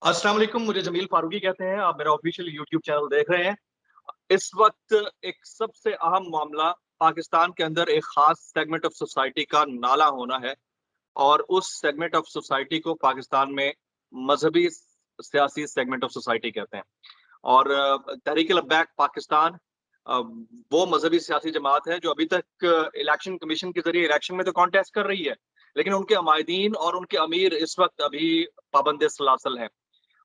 अस्सलाम वालेकुम, मुझे जमील फारूकी कहते हैं। आप मेरा ऑफिशियल यूट्यूब चैनल देख रहे हैं। इस वक्त एक सबसे अहम मामला पाकिस्तान के अंदर एक खास सेगमेंट ऑफ सोसाइटी का नाला होना है और उस सेगमेंट ऑफ सोसाइटी को पाकिस्तान में मजहबी सियासी सेगमेंट ऑफ सोसाइटी कहते हैं। और तहरीक लब्बैक पाकिस्तान अ, वो मजहबी सियासी जमात है जो अभी तक इलेक्शन कमीशन के जरिए इलेक्शन में तो कॉन्टेस्ट कर रही है, लेकिन उनके अमायदीन और उनके अमीर इस वक्त अभी पाबंद सलासल हैं।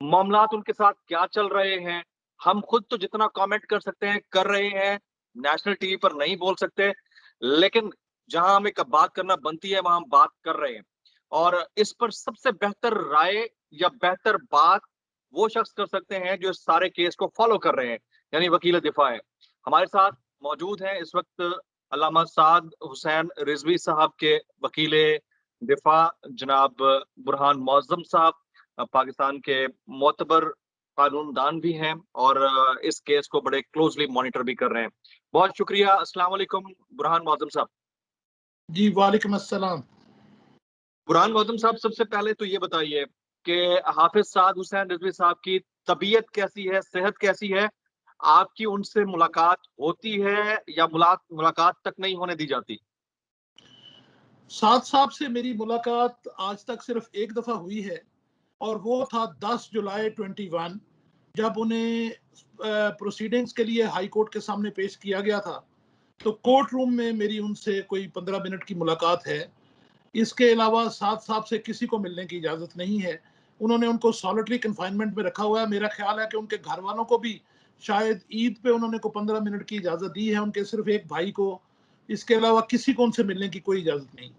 मामलात उनके साथ क्या चल रहे हैं, हम खुद तो जितना कमेंट कर सकते हैं, कर रहे हैं। नेशनल टीवी पर नहीं बोल सकते, लेकिन जहां हमें बात करना बनती है, वहां हम बात कर रहे हैं। और इस पर सबसे बेहतर राय या बेहतर बात वो शख्स कर सकते हैं जो इस सारे केस को फॉलो कर रहे हैं, यानी वकील दिफा है। हमारे साथ मौजूद हैं इस वक्त अल्लामा साद हुसैन रिजवी साहब के वकील दिफा जनाब बुरहान मौज़म साहब, पाकिस्तान के मोतबर कानूनदान भी हैं और इस केस को बड़े क्लोजली मॉनिटर भी कर रहे हैं। बहुत शुक्रिया। अस्सलाम वालेकुम बुरहान मौज़म साहब। जी वालेकुम अस्सलाम। बुरहान मौज़म साहब, सबसे पहले तो ये बताइए कि हाफिज साद हुसैन रिजवी साहब की तबीयत कैसी है, सेहत कैसी है? आपकी उनसे मुलाकात होती है या मुलाकात तक नहीं होने दी जाती? साद साहब से मेरी मुलाकात आज तक सिर्फ एक दफा हुई है और वो था 10 जुलाई 21, जब उन्हें प्रोसीडिंग्स के लिए हाई कोर्ट के सामने पेश किया गया था। तो कोर्ट रूम में मेरी उनसे कोई 15 मिनट की मुलाकात है। इसके अलावा साद साहब से किसी को मिलने की इजाज़त नहीं है। उन्होंने उनको सॉलिटरी कन्फाइनमेंट में रखा हुआ है। मेरा ख्याल है कि उनके घर वालों को भी शायद ईद पे उन्होंने को 15 मिनट की इजाज़त दी है, उनके सिर्फ एक भाई को। इसके अलावा किसी को उनसे मिलने की कोई इजाज़त नहीं।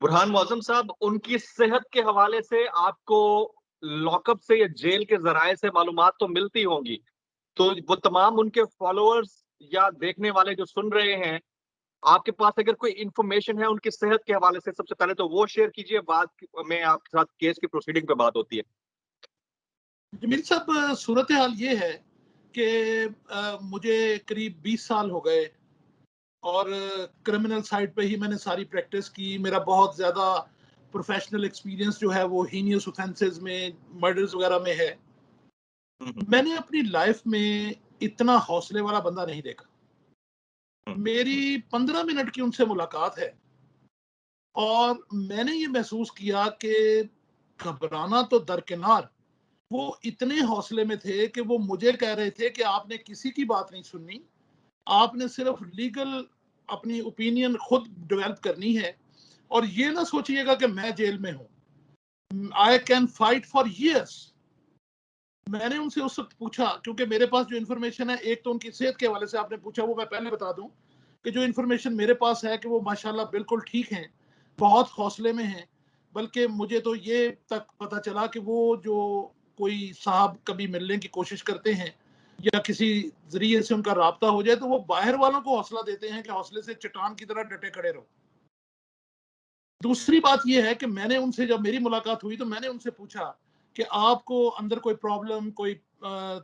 बुरहान मौज़म साहब, उनकी सेहत के हवाले से आपको लॉकअप से या जेल के ज़राए से मालूमात तो मिलती होंगी। तो वो तमाम उनके फॉलोअर्स या देखने वाले जो सुन रहे हैं, आपके पास अगर कोई इंफॉर्मेशन है उनकी सेहत के हवाले से, सबसे पहले तो वो शेयर कीजिए, बाद में आपके साथ केस की प्रोसीडिंग पे बात होती है। जमील साहब, सूरत हाल ये है कि मुझे करीब 20 साल हो गए और क्रिमिनल साइड पे ही मैंने सारी प्रैक्टिस की। मेरा बहुत ज़्यादा प्रोफेशनल एक्सपीरियंस जो है वो हीनियस ऑफेंसेस में, मर्डर्स वगैरह में है। हम्म, मैंने अपनी लाइफ में इतना हौसले वाला बंदा नहीं देखा। हम्म, मेरी 15 मिनट की उनसे मुलाकात है और मैंने ये महसूस किया कि घबराना तो दरकिनार, वो इतने हौसले में थे कि वो मुझे कह रहे थे कि आपने किसी की बात नहीं सुननी, आपने सिर्फ लीगल अपनी ओपिनियन खुद डेवलप करनी है और ये ना सोचिएगा कि मैं जेल में हूं, I can fight for years. मैंने उनसे उस वक्त पूछा, क्योंकि मेरे पास जो इन्फॉर्मेशन है, एक तो उनकी सेहत के हवाले से आपने पूछा, वो मैं पहले बता दूं कि जो इन्फॉर्मेशन मेरे पास है कि वो माशाल्लाह बिल्कुल ठीक हैं, बहुत हौसले में हैं। बल्कि मुझे तो ये तक पता चला कि वो जो कोई साहब कभी मिलने की कोशिश करते हैं या किसी जरिए से उनका राब्ता हो जाए, तो वो बाहर वालों को हौसला देते हैं कि हौसले से चट्टान की तरह डटे खड़े रहो। दूसरी बात यह है कि मैंने उनसे, जब मेरी मुलाकात हुई तो मैंने उनसे पूछा कि आपको अंदर कोई प्रॉब्लम, कोई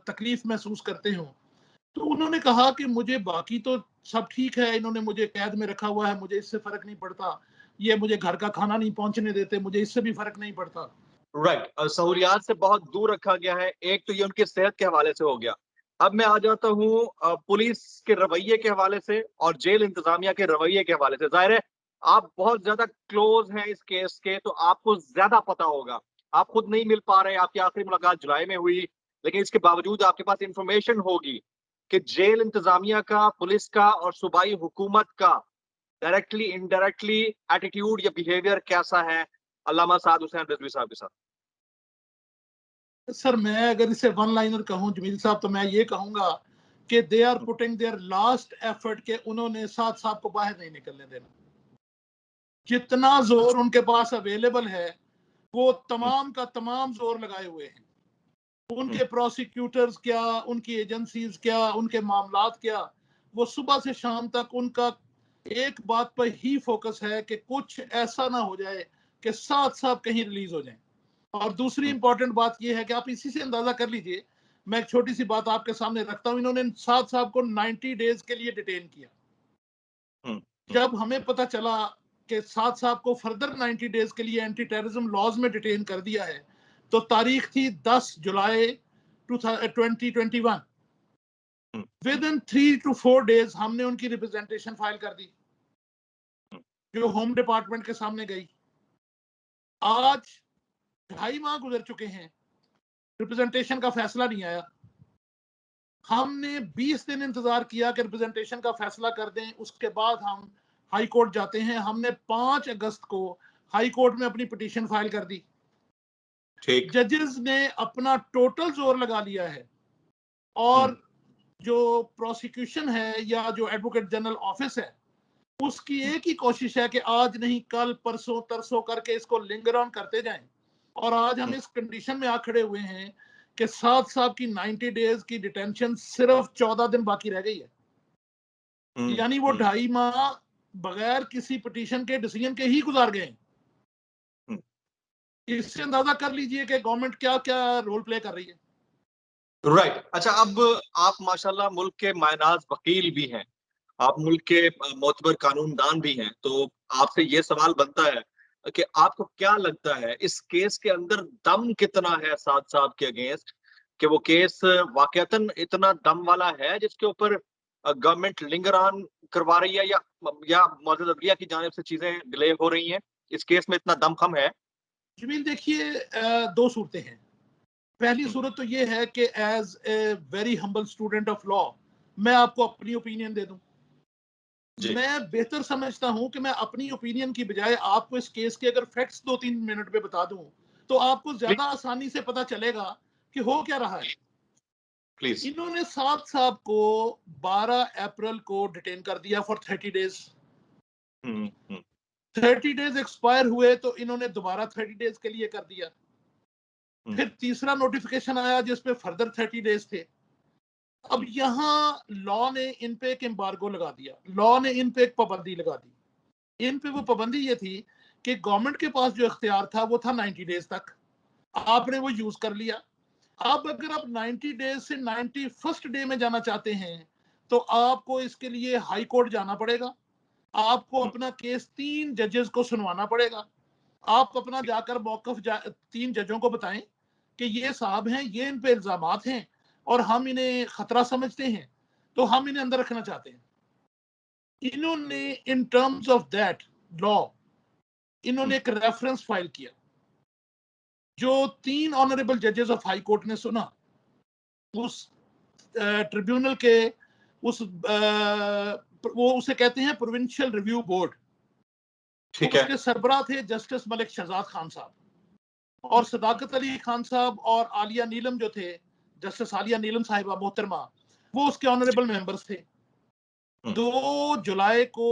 तकलीफ महसूस करते हो? तो उन्होंने कहा कि मुझे बाकी तो सब ठीक है, इन्होंने मुझे कैद में रखा हुआ है, मुझे इससे फर्क नहीं पड़ता, ये मुझे घर का खाना नहीं पहुंचने देते, मुझे इससे भी फर्क नहीं पड़ता। राइट। सहूलियात से बहुत दूर रखा गया है। एक तो ये उनकी सेहत के हवाले से हो गया। अब मैं आ जाता हूँ पुलिस के रवैये के हवाले से और जेल इंतजामिया के रवैये के हवाले से। जाहिर है आप बहुत ज्यादा क्लोज हैं इस केस के, तो आपको ज्यादा पता होगा। आप खुद नहीं मिल पा रहे, आपकी आखिरी मुलाकात जुलाई में हुई, लेकिन इसके बावजूद आपके पास इंफॉर्मेशन होगी कि जेल इंतजामिया का, पुलिस का और सूबाई हुकूमत का डायरेक्टली इनडायरेक्टली एटीट्यूड या बिहेवियर कैसा है अल्लामा साद हुसैन रिजवी साहब के साथ। सर, मैं अगर इसे वन लाइनर कहूं जमील साहब, तो मैं ये कहूंगा कि they are putting their last effort, के उन्होंने साथ साथ को बाहर नहीं निकलने देना। जितना जोर उनके पास अवेलेबल है, वो तमाम का तमाम जोर लगाए हुए हैं। उनके प्रोसिक्यूटर्स क्या, उनकी एजेंसीज क्या, उनके मामलात क्या, वो सुबह से शाम तक उनका एक बात पर ही फोकस है कि कुछ ऐसा ना हो जाए कि साथ साथ कहीं रिलीज हो जाए। और दूसरी इंपॉर्टेंट बात यह है कि आप इसी से अंदाजा कर लीजिए, मैं एक छोटी सी बात आपके सामने रखता हूं, इन्होंने साथ साहब को 90 डेज के लिए डिटेन किया। जब हमें पता चला कि साथ साहब को फर्दर 90 डेज के लिए एंटी टेररिज्म लॉज में डिटेन कर दिया है, तो तारीख थी 10 जुलाई 2021। विद इन 3 to 4 डेज हमने उनकी रिप्रेजेंटेशन फाइल कर दी, जो होम डिपार्टमेंट के सामने गई। आज 2.5 माह गुजर चुके हैं, रिप्रेजेंटेशन का फैसला नहीं आया। हमने 20 दिन इंतजार किया कि रिप्रेजेंटेशन का फैसला कर दें, उसके बाद हम हाई कोर्ट जाते हैं। हमने 5 अगस्त को हाई कोर्ट में अपनी पिटीशन फाइल कर दी। ठीक। जजेस ने अपना टोटल जोर लगा लिया है, और जो प्रोसिक्यूशन है या जो एडवोकेट जनरल ऑफिस है, उसकी एक ही कोशिश है कि आज नहीं कल, परसों तरसों करके इसको लिंगर ऑन करते जाएं। और आज हम इस कंडीशन में आ खड़े हुए हैं कि साद साहब की 90 डेज की डिटेंशन सिर्फ 14 दिन बाकी रह गई है। यानी वो 2.5 माह बगैर किसी पिटीशन के डिसीजन के ही गुजार गए। इससे अंदाजा कर लीजिए कि गवर्नमेंट क्या क्या रोल प्ले कर रही है। राइट। अच्छा, अब आप माशाल्लाह मुल्क के मायनाज वकील भी हैं, आप मुल्क के मोतबर कानूनदान भी हैं, तो आपसे ये सवाल बनता है कि आपको क्या लगता है इस केस के अंदर दम कितना है साद साहब के अगेंस्ट, कि वो केस वाकयातन इतना दम वाला है जिसके ऊपर गवर्नमेंट लिंगर ऑन करवा रही है, या मौजूदा अदलिया की जानिब से चीजें डिले हो रही हैं, इस केस में इतना दमखम है? जमील देखिए, 2 सूरतें हैं। पहली सूरत तो ये है कि as a very humble student of law मैं आपको अपनी ओपिनियन दे दूं। मैं बेहतर समझता हूं कि मैं अपनी ओपिनियन की बजाय आपको इस केस के अगर फैक्ट्स 2-3 मिनट में बता दूं, तो आपको ज्यादा आसानी से पता चलेगा कि हो क्या रहा है। प्लीज। इन्होंने साद साहब को 12 अप्रैल को डिटेन कर दिया फॉर 30 डेज। 30 डेज एक्सपायर हुए तो इन्होंने दोबारा 30 डेज के लिए कर दिया। फिर तीसरा नोटिफिकेशन आया जिसपे फर्दर 30 डेज थे। अब यहाँ लॉ ने इन पे एक एम्बार्गो लगा दिया, लॉ ने इन पे एक पाबंदी लगा दी। इन पे वो पाबंदी ये थी कि गवर्नमेंट के पास जो इख्तियार था वो था 90 डेज तक, आपने वो यूज कर लिया। अब अगर आप 90 डेज से 91st डे में जाना चाहते हैं तो आपको इसके लिए हाई कोर्ट जाना पड़ेगा। आपको अपना केस 3 जजेस को सुनवाना पड़ेगा। आप अपना जाकर मौकफ 3 जजों को बताएं कि ये साहब हैं, ये इन पे इल्जामात हैं और हम इन्हें खतरा समझते हैं, तो हम इन्हें अंदर रखना चाहते हैं। इन्होंने in terms of that law इन्होंने एक रेफरेंस फाइल किया, जो 3 ऑनरेबल जजेस ऑफ हाई कोर्ट ने सुना। उस ट्रिब्यूनल के उस वो उसे कहते हैं प्रोविंशियल रिव्यू बोर्ड। ठीक है। उसके सरबराह थे जस्टिस मलिक शहजाद खान साहब और सदाकत अली खान साहब, और आलिया नीलम जो थे, जस्टिस आलिया नीलम साहिबा मोहतरमा, वो उसके ऑनरेबल मेंबर्स थे। 2 जुलाई को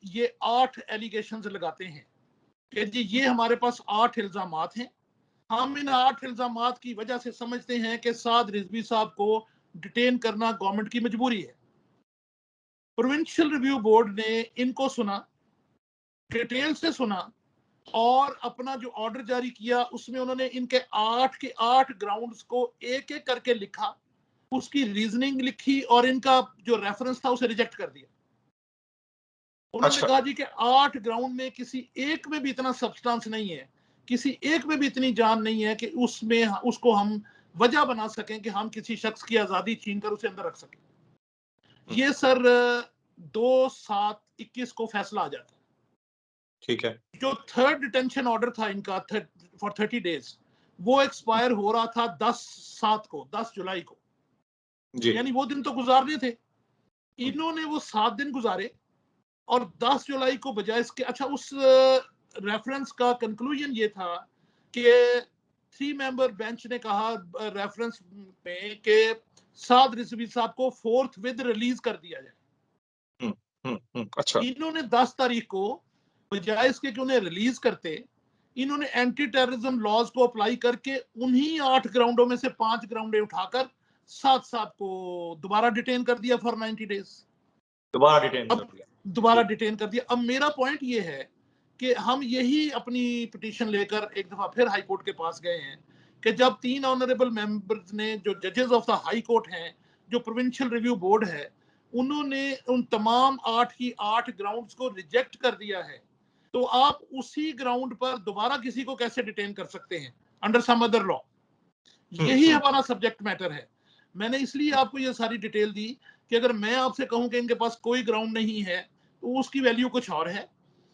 ये 8 एलिगेशंस लगाते हैं कि जी ये हमारे पास 8 इल्जामात हैं। हम इन 8 इल्जामात की वजह से समझते हैं कि साद रिजवी साहब को डिटेन करना गवर्नमेंट की मजबूरी है। प्रोविंशियल रिव्यू बोर्ड ने इनको सुना, डिटेल से सुना, और अपना जो ऑर्डर जारी किया उसमें उन्होंने इनके 8 के 8 ग्राउंड्स को एक एक करके लिखा, उसकी रीजनिंग लिखी और इनका जो रेफरेंस था उसे रिजेक्ट कर दिया। उन्होंने अच्छा। कहा जी कि 8 ग्राउंड में किसी एक में भी इतना सब्सटेंस नहीं है, किसी एक में भी इतनी जान नहीं है कि उसमें उसको हम वजह बना सकें कि हम किसी शख्स की आजादी छीनकर उसे अंदर रख सकें। ये सर 2/7/21 को फैसला आ जाता है। ठीक है। जो थर्ड डिटेंशन ऑर्डर था इनका फॉर 30 डेज, वो एक्सपायर हो रहा था 10/7 को, 10 जुलाई को। जी। यानी वो दिन तो गुजारने थे, इन्होंने वो 7 दिन गुजारे और 10 जुलाई को बजाय इसके, अच्छा उस रेफरेंस का कंक्लूजन ये था कि 3 मेंबर बेंच ने कहा रेफरेंस में कि साद रिजवी साहब को 4th विद रिलीज कर दिया जाए। अच्छा। इन्होंने 10 तारीख को बजाय इसके कि उन्हें रिलीज करते, इन्होंने एंटी टेररिज्म लॉज को अप्लाई करके उन्हीं 8 ग्राउंडों में से 5 ग्राउंडें उठाकर साद साहब को दोबारा डिटेन कर दिया फॉर 90 डेज। दोबारा डिटेन कर अब दिया। दोबारा डिटेन कर दिया। अब मेरा पॉइंट ये है कि हम यही अपनी पिटीशन लेकर एक दफा फिर हाई कोर्ट के पास गए हैं कि जब 3 ऑनरेबल मेंबर्स ने, जो जजेस ऑफ द हाई कोर्ट हैं, जो प्रोविंशियल रिव्यू बोर्ड है, उन्होंने उन तमाम 8 की 8 ग्राउंड्स को रिजेक्ट कर दिया है, तो आप उसी ग्राउंड पर दोबारा किसी को कैसे डिटेन कर सकते हैं? Under some other law. यही हमारा सब्जेक्ट मैटर है। मैंने इसलिए आपको ये सारी डिटेल दी कि अगर मैं आपसे कहूं कि इनके पास कोई ग्राउंड नहीं है तो उसकी वैल्यू कुछ और है।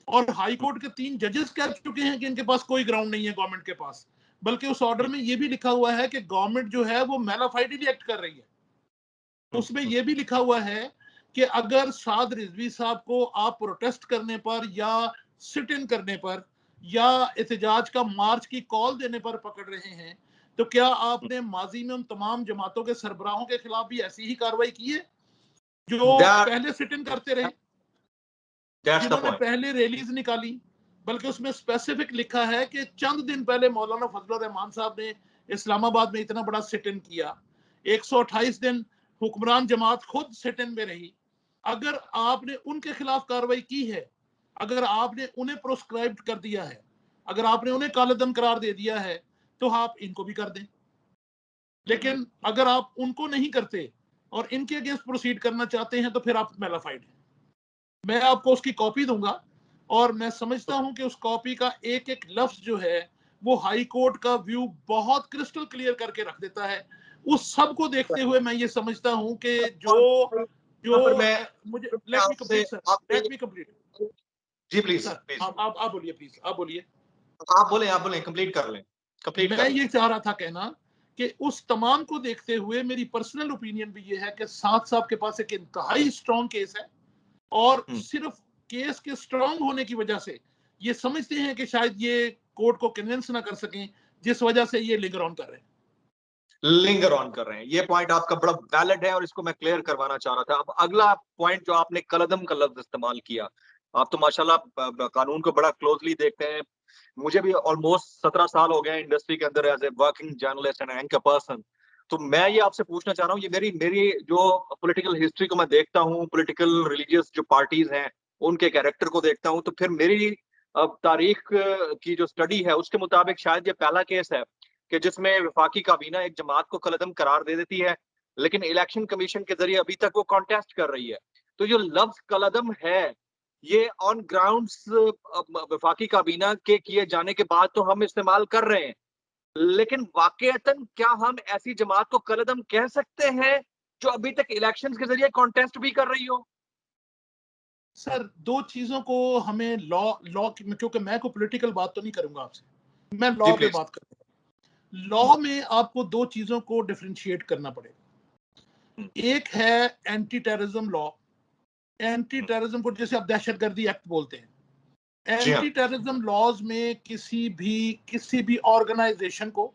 और हाई कोर्ट के 3 जजेस कह चुके हैं कि इनके पास कोई ग्राउंड नहीं है गवर्नमेंट के पास, बल्कि उस ऑर्डर में ये भी लिखा हुआ है कि गवर्नमेंट जो है वो मैलाफाइडली एक्ट कर रही है। उसमें यह भी लिखा हुआ है कि अगर साद रिजवी साहब को आप प्रोटेस्ट करने पर या सिट इन करने पर या एहतजाज का मार्च की कॉल देने पर पकड़ रहे हैं तो क्या आपने माजी में उन तमाम जमातों के सरबराहों के खिलाफ भी ऐसी ही कार्रवाई की है जो पहले सिट इन करते रहे, जिन्होंने पहले रैलीज निकाली? बल्कि उसमें स्पेसिफिक लिखा है कि चंद दिन पहले मौलाना फजलुर रहमान साहब ने इस्लामाबाद में इतना बड़ा सिट इन किया, 128 दिन हुक्मरान जमात खुद सिट इन में रही। अगर आपने उनके खिलाफ कार्रवाई की है, अगर आपने उन्हें प्रोस्क्राइब कर दिया है, अगर आपने उन्हें कालेदम करार दे दिया है, तो आप इनको भी कर दें। लेकिन अगर आप उनको नहीं करते और इनके अगेंस्ट प्रोसीड करना चाहते हैं तो फिर आप मैलाफाइड हैं। मैं आपको उसकी कॉपी दूंगा और मैं समझता हूं कि उस कॉपी का एक एक लफ्ज जो है वो हाई कोर्ट का व्यू बहुत क्रिस्टल क्लियर करके रख देता है। उस सब को देखते हुए मैं ये समझता हूं कि जो जो मुझे लेट मी कंप्लीट जी प्लीज सर, आप बोलिए प्लीज, आप बोलिए। आप बोले कंप्लीट कर लें। मैं ये चाह रहा था कहना कि उस तमाम को देखते हुए मेरी पर्सनल ओपिनियन भी ये है कि साथ साहब के पास एक इंतहाई स्ट्रॉन्ग केस है और सिर्फ केस के स्ट्रॉन्ग होने की वजह से ये समझते हैं कि शायद ये कोर्ट को कन्विंस ना कर सकें, जिस वजह से ये लिंगर ऑन कर रहे हैं। ये पॉइंट आपका बड़ा वैलिड है और इसको मैं क्लियर करवाना चाह रहा था। अब अगला पॉइंट जो आपने कलदम का लफ्ज इस्तेमाल किया, आप तो माशाल्लाह कानून को बड़ा क्लोजली देखते हैं। मुझे भी ऑलमोस्ट 17 साल हो गए इंडस्ट्री के अंदर as a working journalist and anchor person. तो मैं ये आपसे पूछना चाह रहा हूँ, ये मेरी जो पॉलिटिकल हिस्ट्री को मैं देखता हूँ, पॉलिटिकल रिलीजियस जो पार्टीज हैं उनके कैरेक्टर को देखता हूँ, तो फिर मेरी तारीख की जो स्टडी है उसके मुताबिक शायद ये पहला केस है कि जिसमें वफाकी काबीना एक जमात को कलदम करार दे देती है, लेकिन इलेक्शन कमीशन के जरिए अभी तक वो कॉन्टेस्ट कर रही है। तो जो लफ्ज कलदम है ये ऑन ग्राउंड्स वफाकी काबीना के किए जाने के बाद तो हम इस्तेमाल कर रहे हैं, लेकिन वाकईतन क्या हम ऐसी जमात को कलदम कह सकते हैं जो अभी तक इलेक्शंस के जरिए कॉन्टेस्ट भी कर रही हो? सर, दो चीजों को हमें लॉ क्योंकि मैं कोई पॉलिटिकल बात तो नहीं करूंगा आपसे, मैं लॉ पे बात करूंगा। लॉ में आपको दो चीजों को डिफरेंशिएट करना पड़ेगा। एक है anti terrorism law. Anti terrorism को जैसे आप दहशतगर्दी एक्ट बोलते हैं, एंटी टेररिज्म लॉज में किसी भी ऑर्गेनाइजेशन को,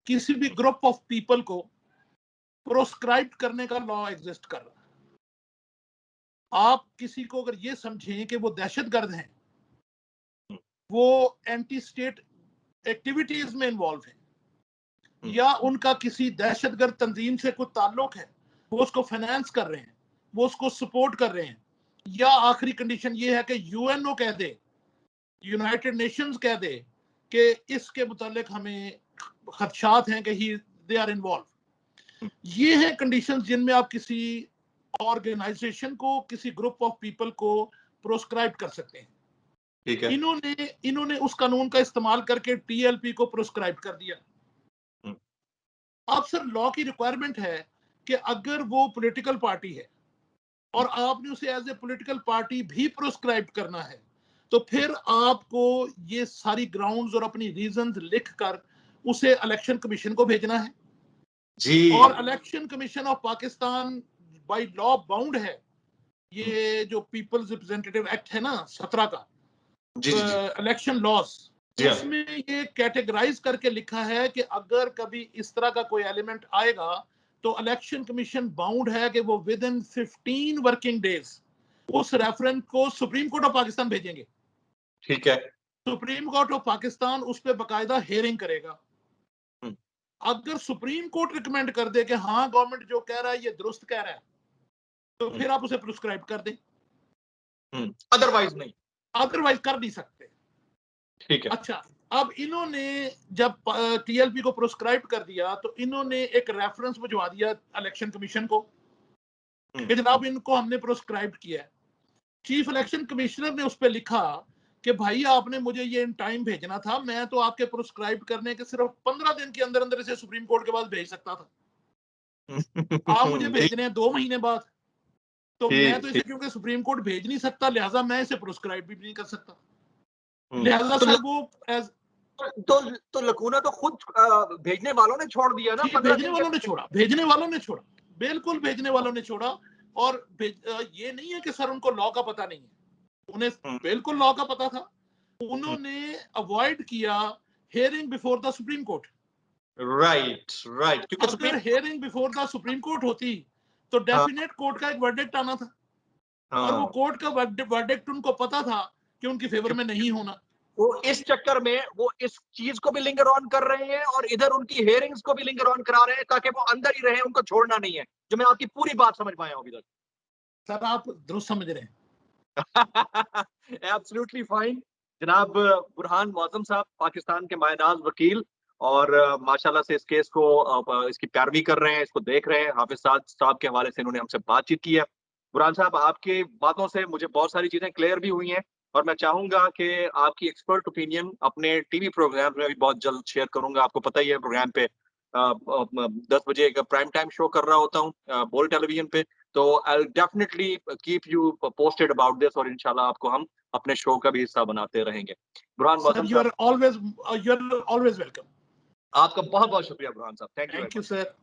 किसी भी ग्रुप ऑफ पीपल को प्रोस्क्राइब करने का लॉ एग्जिस्ट कर रहा है। आप किसी को अगर ये समझें कि वो दहशतगर्द हैं, वो एंटी स्टेट एक्टिविटीज में इन्वॉल्व हैं, या उनका किसी दहशतगर्द तंजीम से कोई ताल्लुक है, वो उसको फाइनेंस कर रहे हैं, वो उसको सपोर्ट कर रहे हैं, या आखिरी कंडीशन ये है कि यूएनओ कह दे, यूनाइटेड नेशंस कह दे कि इसके मुतालिक हमें खदशात हैं कि दे आर इन्वॉल्व। ये हैं कंडीशंस जिनमें आप किसी ऑर्गेनाइजेशन को, किसी ग्रुप ऑफ पीपल को प्रोस्क्राइब कर सकते हैं। ठीक है। इन्होंने उस कानून का इस्तेमाल करके टीएलपी को प्रोस्क्राइब कर दिया। अब सर, लॉ की रिक्वायरमेंट है कि अगर वो पॉलिटिकल पार्टी है और आपने उसे एज ए पॉलिटिकल पार्टी भी प्रोस्क्राइब करना है, तो फिर आपको ये सारी ग्राउंड्स और अपनी रीजंस लिखकर उसे इलेक्शन कमीशन को भेजना है जी। और election commission of Pakistan by law bound है। ये जो पीपल्स रिप्रेजेंटेटिव एक्ट है ना 17 का, इलेक्शन लॉस, उसमें ये कैटेगराइज करके लिखा है कि अगर कभी इस तरह का कोई एलिमेंट आएगा तो इलेक्शन कमीशन बाउंड है कि वो विद इन 15 वर्किंग डेज उस रेफरेंस को सुप्रीम कोर्ट ऑफ पाकिस्तान भेजेंगे। ठीक है। सुप्रीम कोर्ट ऑफ पाकिस्तान उस पर बाकायदा हियरिंग करेगा। अगर सुप्रीम कोर्ट रिकमेंड कर दे कि हाँ गवर्नमेंट जो कह रहा है ये दुरुस्त कह रहा है, तो फिर आप उसे प्रिस्क्राइब कर दें, अदरवाइज नहीं, अदरवाइज कर नहीं सकते। ठीक है। अच्छा, अब इन्होंने जब टीएलपी को प्रोस्क्राइब कर दिया तो इन्होंने एक रेफरेंस भिजवा दिया इलेक्शन कमीशन को कि जनाब इनको हमने प्रोस्क्राइब किया है। चीफ इलेक्शन कमिश्नर ने उस पर लिखा कि भाई आपने मुझे ये इन टाइम भेजना था, मैं तो आपके प्रोस्क्राइब करने के सिर्फ 15 दिन के अंदर अंदर इसे सुप्रीम कोर्ट के पास भेज सकता था। आप मुझे ठीक भेज रहे हैं 2 महीने बाद, तो मैं ठीक तो इसे ठीक। क्योंकि सुप्रीम कोर्ट भेज नहीं सकता, लिहाजा मैं इसे प्रोस्क्राइब भी नहीं कर सकता। हम्म। लिहाजा तो सर वो एज तो लकूना तो खुद भेजने वालों ने छोड़ दिया ना जी, 15 भेजने दिन वालों ने के। छोड़ा, भेजने वालों ने छोड़ा, बिल्कुल भेजने वालों ने छोड़ा। और ये नहीं है कि सर उनको लॉ का पता नहीं है, उन्हें हम्म, बिल्कुल लॉ का पता था। हम्म। उन्होंने अवॉइड किया hearing before the supreme court. Right right, क्योंकि अगर supreme. Hearing before the supreme court होती तो हाँ डेफिनेट कोर्ट का एक वर्डिक्ट आना था, और वो हाँ। कोर्ट का वर्डिक्ट उनको पता था कि उनकी फेवर में नहीं होना। वो इस चक्कर में वो इस चीज को भी लिंगर ऑन कर रहे हैं और इधर उनकी हेयरिंग्स को भी लिंगर ऑन करा रहे हैं ताकि वो अंदर ही रहे, उनको छोड़ना नहीं है। जो मैं आपकी पूरी बात समझ पाया हूं अभी तक। सर आप दुरुस्त समझ रहे हैं। Absolutely fine. जनाब बुरहान मौजम साहब, पाकिस्तान के मायनाज वकील, और माशाल्लाह से इस केस को इसकी पैरवी कर रहे हैं, इसको देख रहे हैं। हाफिज साद साहब के हवाले से इन्होंने हमसे बातचीत की है। बुरहान साहब, आपकी बातों से मुझे बहुत सारी चीजें क्लियर भी हुई हैं, और मैं चाहूंगा कि आपकी एक्सपर्ट ओपिनियन अपने टीवी प्रोग्राम में भी बहुत जल्द शेयर करूंगा। आपको पता ही है प्रोग्राम पे 10 बजे एक प्राइम टाइम शो कर रहा होता हूँ बोल टेलीविजन पे। तो I definitely keep you posted about this, और इंशाल्लाह आपको हम अपने शो का भी हिस्सा बनाते रहेंगे। बुरहान सर मौसम साहब, यू आर ऑलवेज वेलकम। आपका बहुत बहुत शुक्रिया बुरहान साहब, thank you very thank you much. Sir.